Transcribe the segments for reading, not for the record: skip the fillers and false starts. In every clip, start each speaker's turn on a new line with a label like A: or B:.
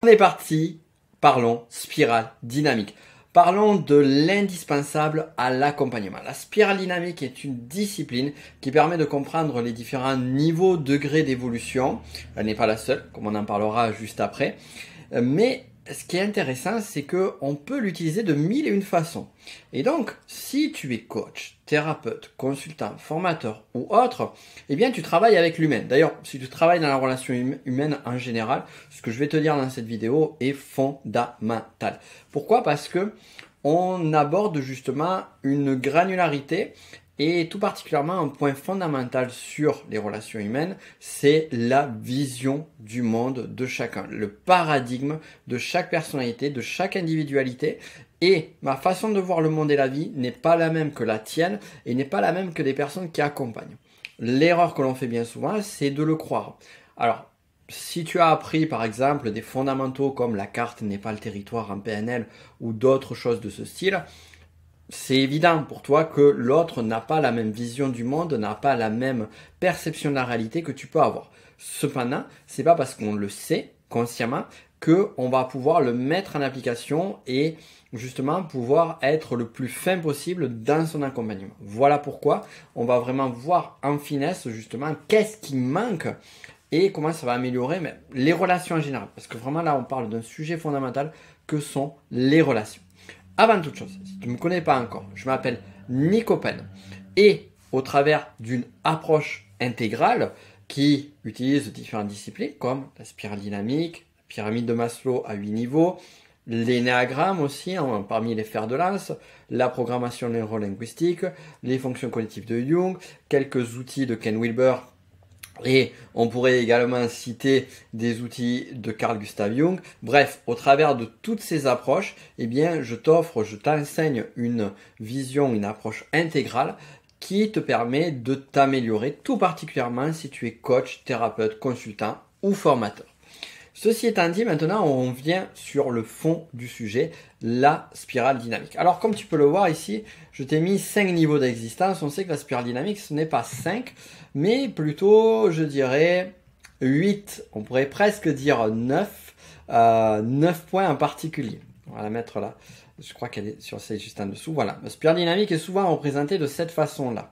A: On est parti, parlons spirale dynamique. Parlons de l'indispensable à l'accompagnement. La spirale dynamique est une discipline qui permet de comprendre les différents niveaux, degrés d'évolution. Elle n'est pas la seule, comme on en parlera juste après. Mais ce qui est intéressant, c'est qu'on peut l'utiliser de mille et une façons. Et donc, si tu es coach, thérapeute, consultant, formateur ou autre, eh bien, tu travailles avec l'humain. D'ailleurs, si tu travailles dans la relation humaine en général, ce que je vais te dire dans cette vidéo est fondamental. Pourquoi? Parce que on aborde justement une granularité et tout particulièrement un point fondamental sur les relations humaines, c'est la vision du monde de chacun, le paradigme de chaque personnalité, de chaque individualité. Et ma façon de voir le monde et la vie n'est pas la même que la tienne et n'est pas la même que des personnes qui accompagnent. L'erreur que l'on fait bien souvent, c'est de le croire. Alors, si tu as appris par exemple des fondamentaux comme la carte n'est pas le territoire en PNL ou d'autres choses de ce style, c'est évident pour toi que l'autre n'a pas la même vision du monde, n'a pas la même perception de la réalité que tu peux avoir. Cependant, c'est pas parce qu'on le sait consciemment qu'on va pouvoir le mettre en application et justement pouvoir être le plus fin possible dans son accompagnement. Voilà pourquoi on va vraiment voir en finesse justement qu'est-ce qui manque et comment ça va améliorer les relations en général. Parce que vraiment là, on parle d'un sujet fondamental que sont les relations. Avant toute chose, si tu ne me connais pas encore, je m'appelle Nico Pen et au travers d'une approche intégrale qui utilise différentes disciplines comme la spirale dynamique, la pyramide de Maslow à 8 niveaux, l'énéagramme aussi parmi les fers de lance, la programmation neuro-linguistique, les fonctions cognitives de Jung, quelques outils de Ken Wilber. Et on pourrait également citer des outils de Carl Gustav Jung. Bref, au travers de toutes ces approches, eh bien, je t'enseigne une vision, une approche intégrale qui te permet de t'améliorer, tout particulièrement si tu es coach, thérapeute, consultant ou formateur. Ceci étant dit, maintenant on vient sur le fond du sujet, la spirale dynamique. Alors comme tu peux le voir ici, je t'ai mis 5 niveaux d'existence. On sait que la spirale dynamique, ce n'est pas 5, mais plutôt, je dirais, 8. On pourrait presque dire 9, 9 points en particulier. On va la mettre là. Je crois qu'elle est sur celle juste en dessous. Voilà, la spirale dynamique est souvent représentée de cette façon-là,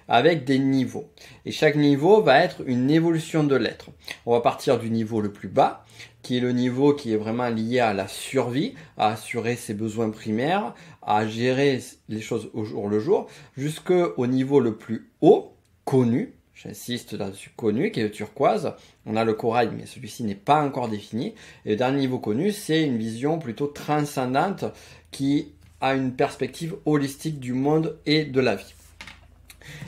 A: avec des niveaux. Et chaque niveau va être une évolution de l'être. On va partir du niveau le plus bas, qui est le niveau qui est vraiment lié à la survie, à assurer ses besoins primaires, à gérer les choses au jour le jour, jusqu'au niveau le plus haut, connu. J'insiste là-dessus, connu, qui est le turquoise. On a le corail, mais celui-ci n'est pas encore défini. Et le dernier niveau connu, c'est une vision plutôt transcendante qui a une perspective holistique du monde et de la vie.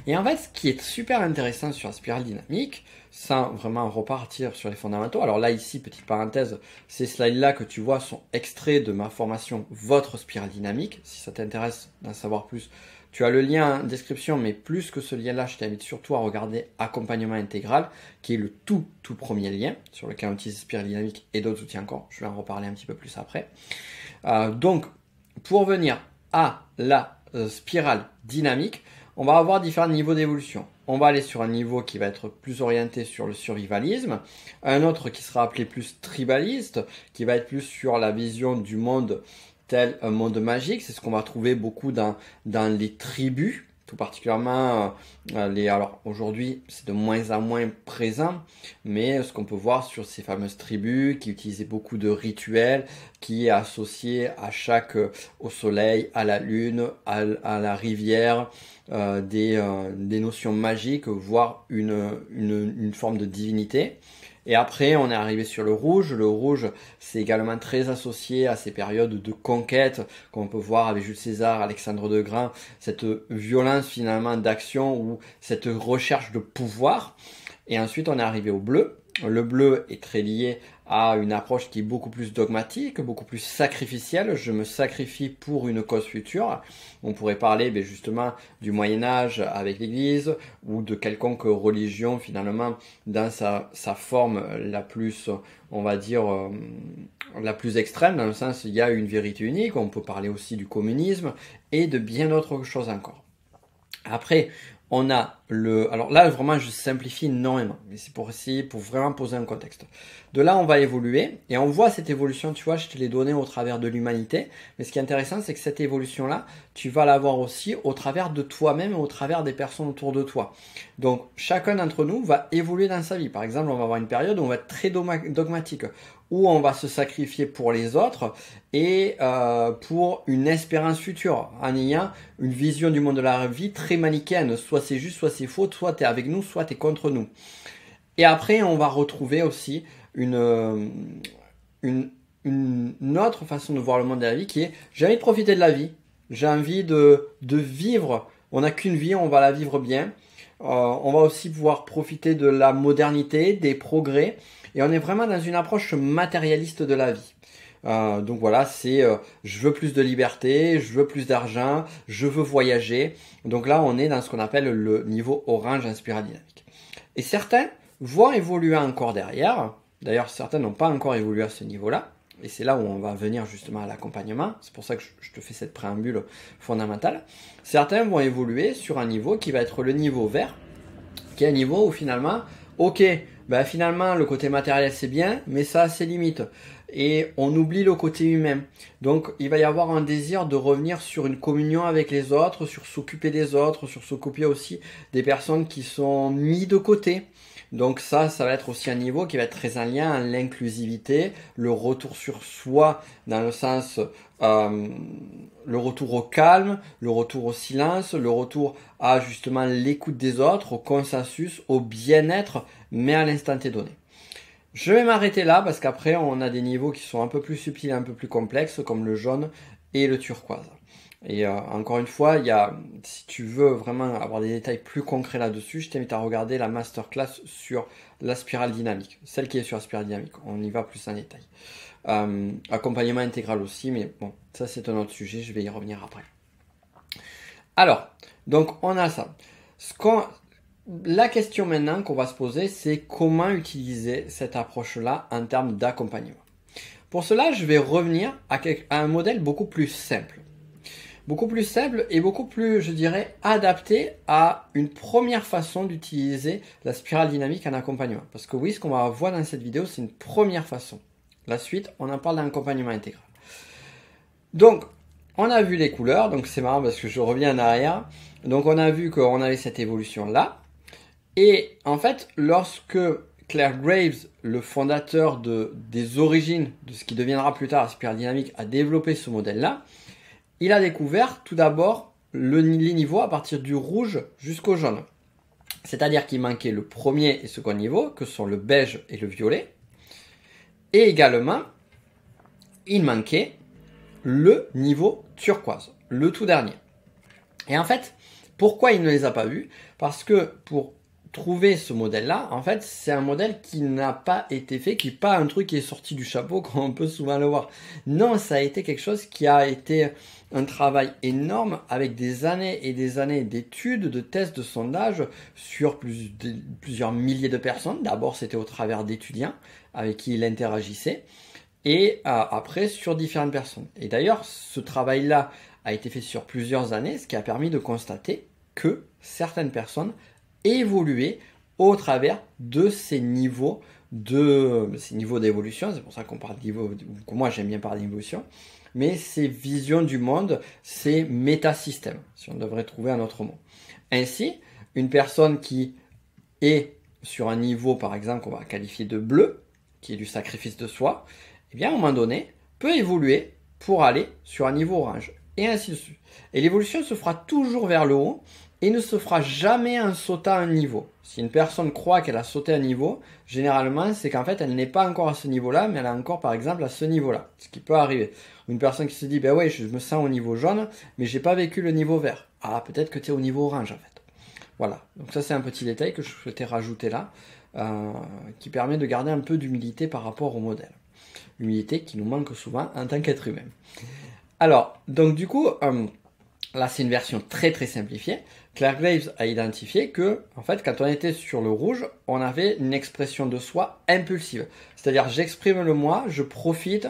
A: Et en fait, ce qui est super intéressant sur la spirale dynamique, sans vraiment repartir sur les fondamentaux, alors là ici, petite parenthèse, ces slides-là que tu vois sont extraits de ma formation Votre spirale dynamique. Si ça t'intéresse d'en savoir plus, tu as le lien en description, mais plus que ce lien-là, je t'invite surtout à regarder Accompagnement intégral, qui est le tout premier lien sur lequel on utilise spirale dynamique et d'autres outils encore. Je vais en reparler un petit peu plus après. Donc, pour venir à la spirale dynamique, on va avoir différents niveaux d'évolution. On va aller sur un niveau qui va être plus orienté sur le survivalisme, un autre qui sera appelé plus tribaliste, qui va être plus sur la vision du monde tel un monde magique. C'est ce qu'on va trouver beaucoup dans les tribus, tout particulièrement alors aujourd'hui c'est de moins en moins présent, mais ce qu'on peut voir sur ces fameuses tribus qui utilisaient beaucoup de rituels, qui est associé à au soleil, à la lune, à la rivière, des notions magiques, voire une forme de divinité. Et après, on est arrivé sur le rouge. Le rouge, c'est également très associé à ces périodes de conquête qu'on peut voir avec Jules César, Alexandre de Grain, cette violence finalement d'action ou cette recherche de pouvoir. Et ensuite, on est arrivé au bleu. Le bleu est très lié à une approche qui est beaucoup plus dogmatique, beaucoup plus sacrificielle. Je me sacrifie pour une cause future. On pourrait parler justement du Moyen-Âge avec l'Église ou de quelconque religion finalement dans sa forme la plus, on va dire, la plus extrême, dans le sens où il y a une vérité unique. On peut parler aussi du communisme et de bien d'autres choses encore. Après, on a Alors là, vraiment, je simplifie énormément, mais c'est pour essayer, pour vraiment poser un contexte. De là, on va évoluer, et on voit cette évolution, tu vois, je te l'ai donné au travers de l'humanité, mais ce qui est intéressant, c'est que cette évolution-là, tu vas la voir aussi au travers de toi-même et au travers des personnes autour de toi. Donc, chacun d'entre nous va évoluer dans sa vie. Par exemple, on va avoir une période où on va être très dogmatique, où on va se sacrifier pour les autres et pour une espérance future, en ayant une vision du monde de la vie très manichéenne. Soit c'est juste, soit c'est faux, soit tu es avec nous, soit tu es contre nous. Et après, on va retrouver aussi une autre façon de voir le monde de la vie qui est j'ai envie de profiter de la vie, j'ai envie de vivre. On n'a qu'une vie, on va la vivre bien. On va aussi pouvoir profiter de la modernité, des progrès. Et on est vraiment dans une approche matérialiste de la vie. Donc voilà, c'est je veux plus de liberté, je veux plus d'argent, je veux voyager. Donc là, on est dans ce qu'on appelle le niveau orange en spirale dynamique. Et certains vont évoluer encore derrière. D'ailleurs, certains n'ont pas encore évolué à ce niveau-là. Et c'est là où on va venir justement à l'accompagnement. C'est pour ça que je te fais cette préambule fondamentale. Certains vont évoluer sur un niveau qui va être le niveau vert, qui est un niveau où finalement, ok, ben finalement le côté matériel c'est bien, mais ça a ses limites. Et on oublie le côté humain. Donc il va y avoir un désir de revenir sur une communion avec les autres, sur s'occuper des autres, sur s'occuper aussi des personnes qui sont mises de côté. Donc ça va être aussi un niveau qui va être très en lien à l'inclusivité, le retour sur soi dans le sens le retour au calme, le retour au silence, le retour à justement l'écoute des autres, au consensus, au bien-être, mais à l'instant T donné. Je vais m'arrêter là parce qu'après on a des niveaux qui sont un peu plus subtils, un peu plus complexes comme le jaune et le turquoise. Et encore une fois, si tu veux vraiment avoir des détails plus concrets là-dessus, je t'invite à regarder la masterclass sur la spirale dynamique, celle qui est sur la spirale dynamique. On y va plus en détail. Accompagnement intégral aussi, mais bon, ça c'est un autre sujet, je vais y revenir après. Alors, donc on a ça. La question maintenant qu'on va se poser, c'est comment utiliser cette approche-là en termes d'accompagnement. Pour cela, je vais revenir à un modèle beaucoup plus simple. Beaucoup plus simple et beaucoup plus, je dirais, adapté à une première façon d'utiliser la spirale dynamique en accompagnement. Parce que oui, ce qu'on va voir dans cette vidéo, c'est une première façon. La suite, on en parle d'accompagnement intégral. Donc, on a vu les couleurs, donc c'est marrant parce que je reviens en arrière. Donc, on a vu qu'on avait cette évolution-là. Et en fait, lorsque Claire Graves, le fondateur des origines de ce qui deviendra plus tard la spirale dynamique, a développé ce modèle-là, il a découvert tout d'abord les niveaux à partir du rouge jusqu'au jaune. C'est-à-dire qu'il manquait le premier et second niveau, que sont le beige et le violet. Et également, il manquait le niveau turquoise, le tout dernier. Et en fait, pourquoi il ne les a pas vus? Parce que pour trouver ce modèle-là, en fait, c'est un modèle qui n'a pas été fait, qui n'est pas un truc qui est sorti du chapeau, comme on peut souvent le voir. Non, ça a été quelque chose qui a été un travail énorme avec des années et des années d'études, de tests, de sondages sur plusieurs milliers de personnes. D'abord, c'était au travers d'étudiants avec qui il interagissait et après sur différentes personnes. Et d'ailleurs, ce travail-là a été fait sur plusieurs années, ce qui a permis de constater que certaines personnes évoluaient au travers de ces niveaux d'évolution. C'est pour ça qu'on parle de niveau, que moi j'aime bien parler d'évolution. Mais ces visions du monde, ces métasystèmes, si on devrait trouver un autre mot. Ainsi, une personne qui est sur un niveau, par exemple, qu'on va qualifier de bleu, qui est du sacrifice de soi, eh bien, à un moment donné, peut évoluer pour aller sur un niveau orange, et ainsi de suite. Et l'évolution se fera toujours vers le haut, et ne se fera jamais en sautant un niveau. Si une personne croit qu'elle a sauté un niveau, généralement, c'est qu'en fait, elle n'est pas encore à ce niveau-là, mais elle est encore, par exemple, à ce niveau-là. Ce qui peut arriver. Une personne qui se dit, ben ouais, je me sens au niveau jaune, mais j'ai pas vécu le niveau vert. Ah, peut-être que tu es au niveau orange, en fait. Voilà. Donc ça, c'est un petit détail que je souhaitais rajouter là, qui permet de garder un peu d'humilité par rapport au modèle. Humilité qui nous manque souvent en tant qu'être humain. Alors, donc du coup, là c'est une version très très simplifiée. Claire Graves a identifié que, en fait, quand on était sur le rouge, on avait une expression de soi impulsive. C'est-à-dire, j'exprime le moi, je profite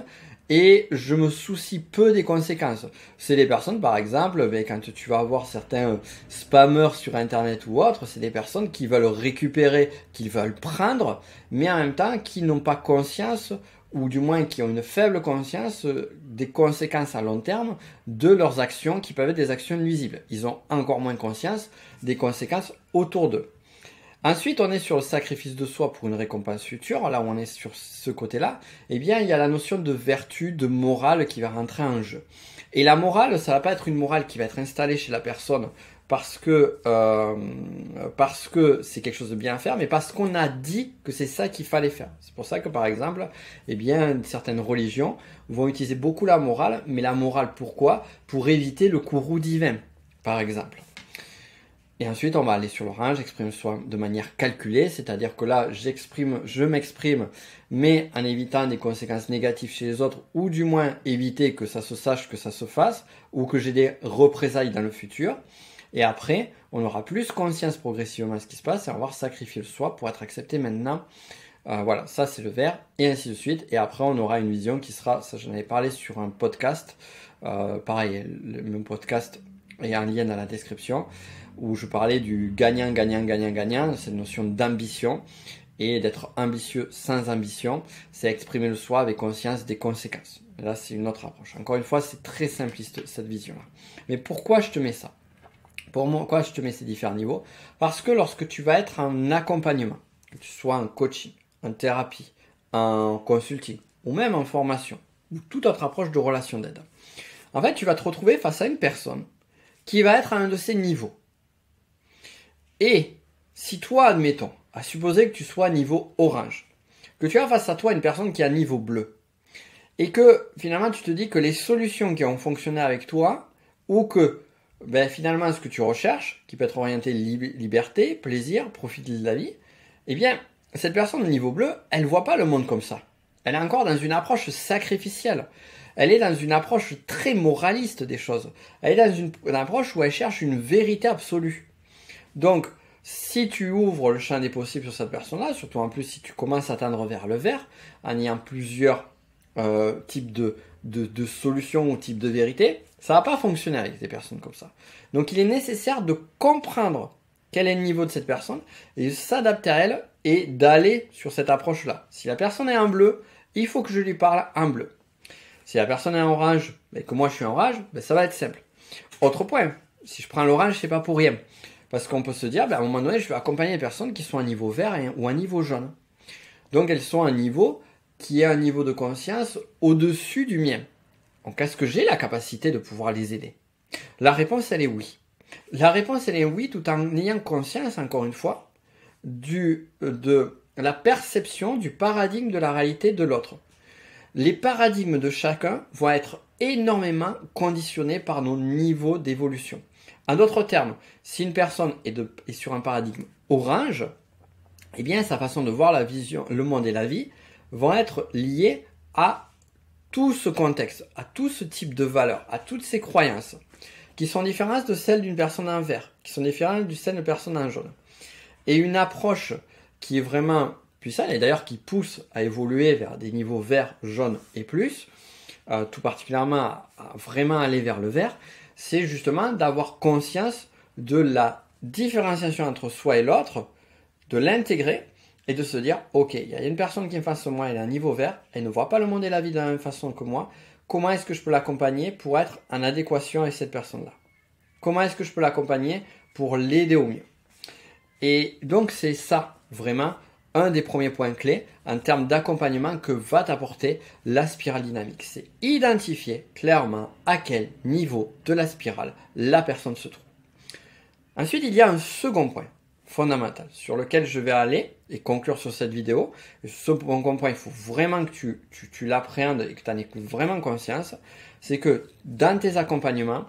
A: et je me soucie peu des conséquences. C'est des personnes, par exemple, quand tu vas avoir certains spammers sur Internet ou autres, c'est des personnes qui veulent récupérer, qui veulent prendre, mais en même temps qui n'ont pas conscience, ou du moins qui ont une faible conscience des conséquences à long terme de leurs actions qui peuvent être des actions nuisibles. Ils ont encore moins conscience des conséquences autour d'eux. Ensuite, on est sur le sacrifice de soi pour une récompense future. Là où on est sur ce côté-là, eh bien, il y a la notion de vertu, de morale qui va rentrer en jeu. Et la morale, ça va pas être une morale qui va être installée chez la personne parce que c'est quelque chose de bien à faire, mais parce qu'on a dit que c'est ça qu'il fallait faire. C'est pour ça que, par exemple, eh bien, certaines religions vont utiliser beaucoup la morale, mais la morale, pourquoi? Pour éviter le courroux divin, par exemple. Et ensuite, on va aller sur l'orange, exprime soi de manière calculée, c'est-à-dire que là, je m'exprime, mais en évitant des conséquences négatives chez les autres, ou du moins éviter que ça se sache, que ça se fasse, ou que j'ai des représailles dans le futur. Et après, on aura plus conscience progressivement de ce qui se passe et on va sacrifier le soi pour être accepté maintenant. Voilà, ça c'est le vert, et ainsi de suite. Et après, on aura une vision qui sera, ça j'en avais parlé sur un podcast, pareil, le podcast est en lien dans la description, où je parlais du gagnant, gagnant, gagnant, gagnant, cette notion d'ambition, et d'être ambitieux sans ambition, c'est exprimer le soi avec conscience des conséquences. Et là, c'est une autre approche. Encore une fois, c'est très simpliste cette vision-là. Mais pourquoi je te mets ça? Pourquoi je te mets ces différents niveaux? Parce que lorsque tu vas être en accompagnement, que tu sois en coaching, en thérapie, en consulting, ou même en formation, ou toute autre approche de relation d'aide, en fait, tu vas te retrouver face à une personne qui va être à un de ces niveaux. Et si toi, admettons, à supposer que tu sois à niveau orange, que tu as face à toi une personne qui est à niveau bleu, et que finalement tu te dis que les solutions qui ont fonctionné avec toi, ou que finalement ce que tu recherches, qui peut être orienté liberté, plaisir, profiter de la vie, eh bien cette personne au niveau bleu, elle voit pas le monde comme ça. Elle est encore dans une approche sacrificielle. Elle est dans une approche très moraliste des choses. Elle est dans une approche où elle cherche une vérité absolue. Donc, si tu ouvres le champ des possibles sur cette personne-là, surtout en plus si tu commences à tendre vers le vert, en ayant plusieurs types de solutions ou types de vérités, ça va pas fonctionner avec des personnes comme ça. Donc, il est nécessaire de comprendre quel est le niveau de cette personne et s'adapter à elle et d'aller sur cette approche-là. Si la personne est en bleu, il faut que je lui parle en bleu. Si la personne est en orange, et que moi je suis en orange, ça va être simple. Autre point, si je prends l'orange, c'est pas pour rien. Parce qu'on peut se dire, à un moment donné, je vais accompagner les personnes qui sont à niveau vert ou à niveau jaune. Donc elles sont à un niveau qui est un niveau de conscience au-dessus du mien. Donc est-ce que j'ai la capacité de pouvoir les aider? La réponse, elle est oui. La réponse, elle est oui, tout en ayant conscience, encore une fois, de la perception du paradigme de la réalité de l'autre. Les paradigmes de chacun vont être énormément conditionnés par nos niveaux d'évolution. En d'autres termes, si une personne est sur un paradigme orange, eh bien sa façon de voir la vision, le monde et la vie vont être liés à tout ce contexte, à tout ce type de valeurs, à toutes ces croyances, qui sont différentes de celles d'une personne en vert, qui sont différentes de celles d'une personne en jaune. Et une approche qui est vraiment puissante, et d'ailleurs qui pousse à évoluer vers des niveaux vert, jaune et plus, tout particulièrement à vraiment aller vers le vert, c'est justement d'avoir conscience de la différenciation entre soi et l'autre, de l'intégrer et de se dire, ok, il y a une personne qui est face à moi, elle est à un niveau vert, elle ne voit pas le monde et la vie de la même façon que moi, comment est-ce que je peux l'accompagner pour être en adéquation avec cette personne-là? Comment est-ce que je peux l'accompagner pour l'aider au mieux? Et donc c'est ça, vraiment, un des premiers points clés en termes d'accompagnement que va t'apporter la spirale dynamique. C'est identifier clairement à quel niveau de la spirale la personne se trouve. Ensuite, il y a un second point fondamental sur lequel je vais aller et conclure sur cette vidéo. Et ce second point, il faut vraiment que tu l'appréhendes et que tu en aies vraiment conscience. C'est que dans tes accompagnements,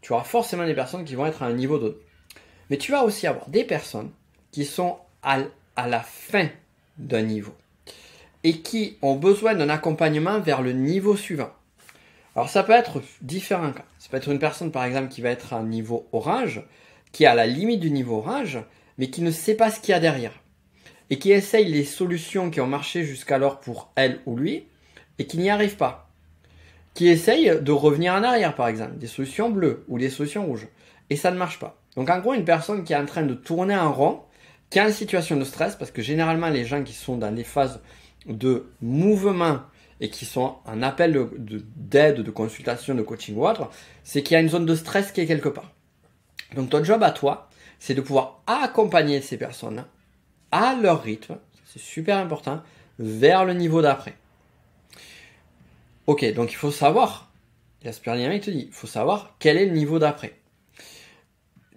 A: tu auras forcément des personnes qui vont être à un niveau donné. Mais tu vas aussi avoir des personnes qui sont à la fin d'un niveau et qui ont besoin d'un accompagnement vers le niveau suivant. Alors ça peut être différent. Ça peut être une personne par exemple qui va être à un niveau orange, qui est à la limite du niveau orange, mais qui ne sait pas ce qu'il y a derrière. Et qui essaye les solutions qui ont marché jusqu'alors pour elle ou lui, et qui n'y arrive pas. Qui essaye de revenir en arrière par exemple, des solutions bleues ou des solutions rouges. Et ça ne marche pas. Donc en gros, une personne qui est en train de tourner en rond, qui est en situation de stress, parce que généralement les gens qui sont dans des phases de mouvement et qui sont en appel d'aide, de consultation, de coaching ou autre, c'est qu'il y a une zone de stress qui est quelque part. Donc ton job à toi, c'est de pouvoir accompagner ces personnes à leur rythme, c'est super important, vers le niveau d'après. Ok, donc il faut savoir, la Spiral Dynamique te dit, il faut savoir quel est le niveau d'après.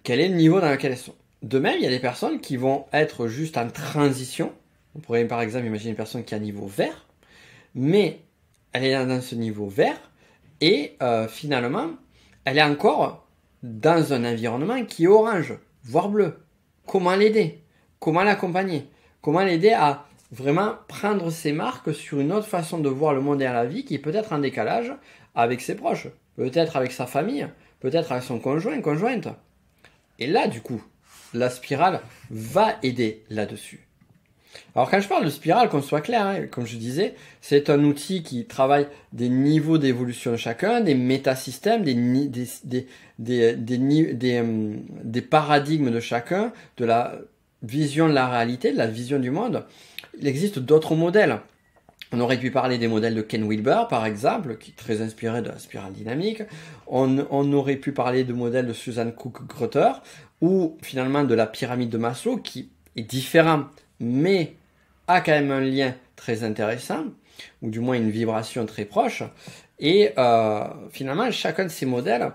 A: Quel est le niveau dans lequel elles sont. De même, il y a des personnes qui vont être juste en transition. On pourrait par exemple imaginer une personne qui est à niveau vert, mais elle est dans ce niveau vert et finalement, elle est encore dans un environnement qui est orange, voire bleu. Comment l'aider? Comment l'accompagner? Comment l'aider à vraiment prendre ses marques sur une autre façon de voir le monde et la vie qui est peut-être en décalage avec ses proches, peut-être avec sa famille, peut-être avec son conjoint, conjointe. Et là, du coup, la spirale va aider là-dessus. Alors quand je parle de spirale, qu'on soit clair, hein, comme je disais, c'est un outil qui travaille des niveaux d'évolution de chacun, des métasystèmes, des paradigmes de chacun, de la vision de la réalité, de la vision du monde. Il existe d'autres modèles. On aurait pu parler des modèles de Ken Wilber, par exemple, qui est très inspiré de la spirale dynamique. On aurait pu parler de modèles de Susan Cook-Grutter, ou finalement de la pyramide de Maslow, qui est différent, mais a quand même un lien très intéressant, ou du moins une vibration très proche. Et finalement, chacun de ces modèles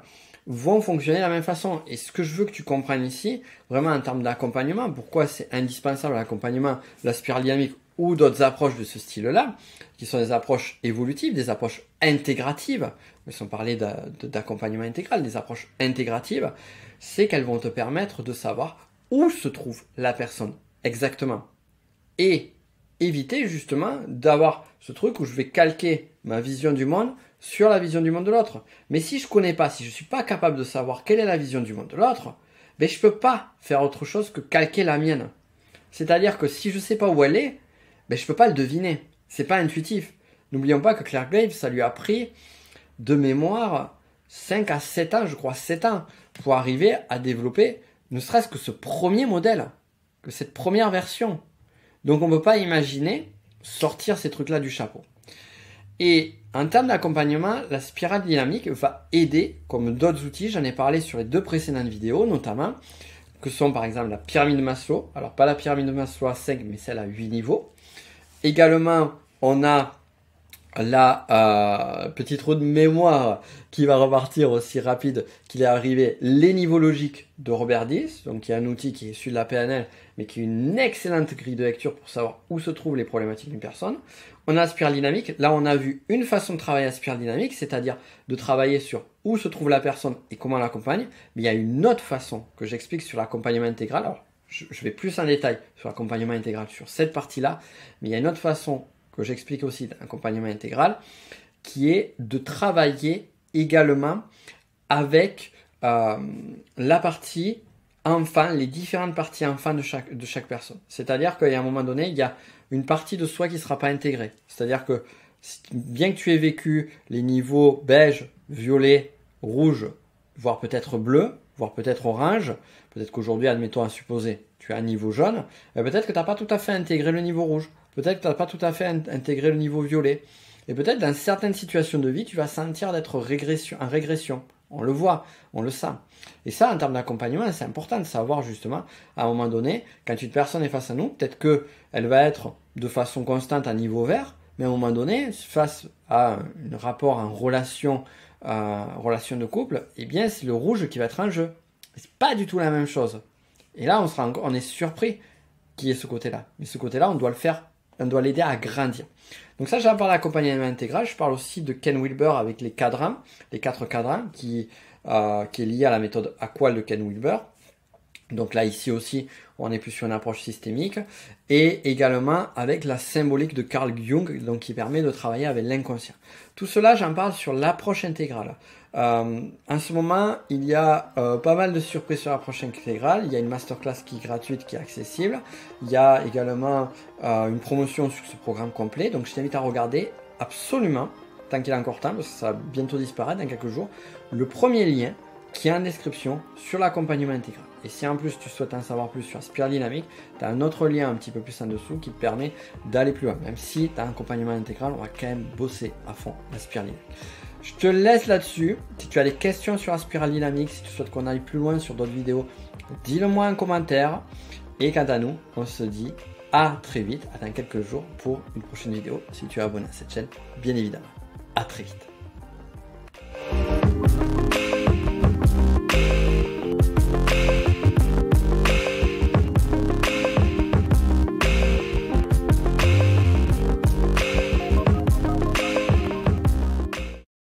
A: vont fonctionner de la même façon. Et ce que je veux que tu comprennes ici, vraiment en termes d'accompagnement, pourquoi c'est indispensable l'accompagnement, la spirale dynamique ou d'autres approches de ce style-là, qui sont des approches évolutives, des approches intégratives, ils ont parlé d'accompagnement intégral, des approches intégratives, c'est qu'elles vont te permettre de savoir où se trouve la personne exactement. Et éviter justement d'avoir ce truc où je vais calquer ma vision du monde sur la vision du monde de l'autre. Mais si je connais pas, si je suis pas capable de savoir quelle est la vision du monde de l'autre, ben je peux pas faire autre chose que calquer la mienne. C'est-à-dire que si je sais pas où elle est, ben je peux pas le deviner. C'est pas intuitif. N'oublions pas que Claire Graves, ça lui a pris de mémoire 5 à 7 ans, je crois 7 ans, pour arriver à développer ne serait-ce que ce premier modèle, que cette première version. Donc on ne peut pas imaginer sortir ces trucs-là du chapeau. Et en termes d'accompagnement, la spirale dynamique va aider, comme d'autres outils, j'en ai parlé sur les 2 précédentes vidéos notamment, que sont par exemple la pyramide de Maslow, alors pas la pyramide de Maslow à 5, mais celle à 8 niveaux. Également, on a la petite roue de mémoire qui va repartir aussi rapide qu'il est arrivé, les niveaux logiques de Robert Dills, donc il y a un outil qui est issu de la PNL, mais qui est une excellente grille de lecture pour savoir où se trouvent les problématiques d'une personne. On a la spirale dynamique, là on a vu une façon de travailler la spirale dynamique, c'est-à-dire de travailler sur où se trouve la personne et comment on l'accompagne, mais il y a une autre façon que j'explique sur l'accompagnement intégral. Alors, je vais plus en détail sur l'accompagnement intégral sur cette partie-là, mais il y a une autre façon que j'explique aussi d'accompagnement intégral, qui est de travailler également avec la partie enfant, les différentes parties enfants de chaque personne. C'est-à-dire qu'à un moment donné, il y a une partie de soi qui ne sera pas intégrée. C'est-à-dire que bien que tu aies vécu les niveaux beige, violet, rouge, voire peut-être bleu, voire peut-être orange, peut-être qu'aujourd'hui, admettons à supposer, tu as un niveau jaune, peut-être que tu n'as pas tout à fait intégré le niveau rouge. Peut-être que tu n'as pas tout à fait intégré le niveau violet. Et peut-être dans certaines situations de vie, tu vas sentir d'être en régression. On le voit, on le sent. Et ça, en termes d'accompagnement, c'est important de savoir justement, à un moment donné, quand une personne est face à nous, peut-être qu'elle va être de façon constante à niveau vert, mais à un moment donné, face à un rapport en relation de couple, eh bien, c'est le rouge qui va être en jeu. C'est pas du tout la même chose. Et là, on est surpris qu'il y ait ce côté-là. Mais ce côté-là, on doit le faire. On doit l'aider à grandir. Donc ça, j'en parle d'accompagnement intégral. Je parle aussi de Ken Wilber avec les cadrans, les 4 cadrans, qui est lié à la méthode AQUAL de Ken Wilber. Donc là, ici aussi, on est plus sur une approche systémique. Et également avec la symbolique de Carl Jung, donc qui permet de travailler avec l'inconscient. Tout cela, j'en parle sur l'approche intégrale. En ce moment, il y a pas mal de surprises sur l'approche intégrale. Il y a une masterclass qui est gratuite, qui est accessible. Il y a également une promotion sur ce programme complet. Donc je t'invite à regarder absolument, tant qu'il est encore temps, parce que ça va bientôt disparaître dans quelques jours, le premier lien qui est en description sur l'accompagnement intégral. Et si en plus tu souhaites en savoir plus sur la spirale dynamique, tu as un autre lien un petit peu plus en dessous qui te permet d'aller plus loin. Même si tu as un accompagnement intégral, on va quand même bosser à fond la spirale dynamique. Je te laisse là-dessus. Si tu as des questions sur la spirale dynamique, si tu souhaites qu'on aille plus loin sur d'autres vidéos, dis-le-moi en commentaire. Et quant à nous, on se dit à très vite, à dans quelques jours pour une prochaine vidéo, si tu es abonné à cette chaîne, bien évidemment. À très vite.